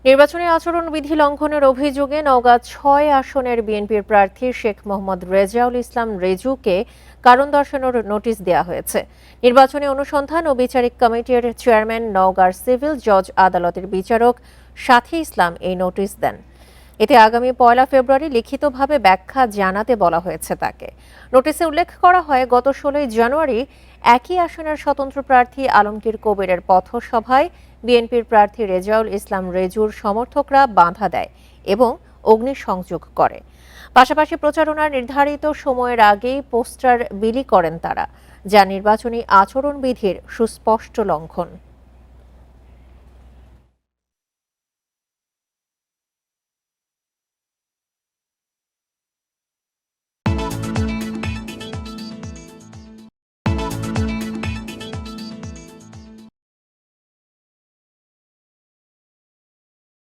নির্বাচনী আচরণবিধি লঙ্ঘনের অভিযোগে নওগাঁ ৬ আসনের বিএনপির প্রার্থী শেখ মোহাম্মদ রেজাউল ইসলাম রেজুকে কারণ দর্শানোর নোটিশ দেওয়া হয়েছে। নির্বাচনী অনুসন্ধান ও বিচারিক কমিটির চেয়ারম্যান নওগাঁর সিভিল জজ আদালতের বিচারক সাথী ইসলাম এই নোটিশ দেন। এতে আগামী ১ ফেব্রুয়ারি লিখিতভাবে ব্যাখ্যা জানাতে বলা হয়েছে তাকে। নোটিশে উল্লেখ করা হয়, গত ১৬ জানুয়ারি একই আসনের স্বতন্ত্র প্রার্থী আলমগীর কবিরের পথসভায় বিএনপির প্রার্থী রেজাউল ইসলাম রেজুর সমর্থকরা বাধা দেয় এবং অগ্নিসংযোগ করে। পাশাপাশি প্রচারণার নির্ধারিত সময়ের আগেই পোস্টার বিলি করেন তারা, যা নির্বাচনী আচরণবিধির সুস্পষ্ট লঙ্ঘন।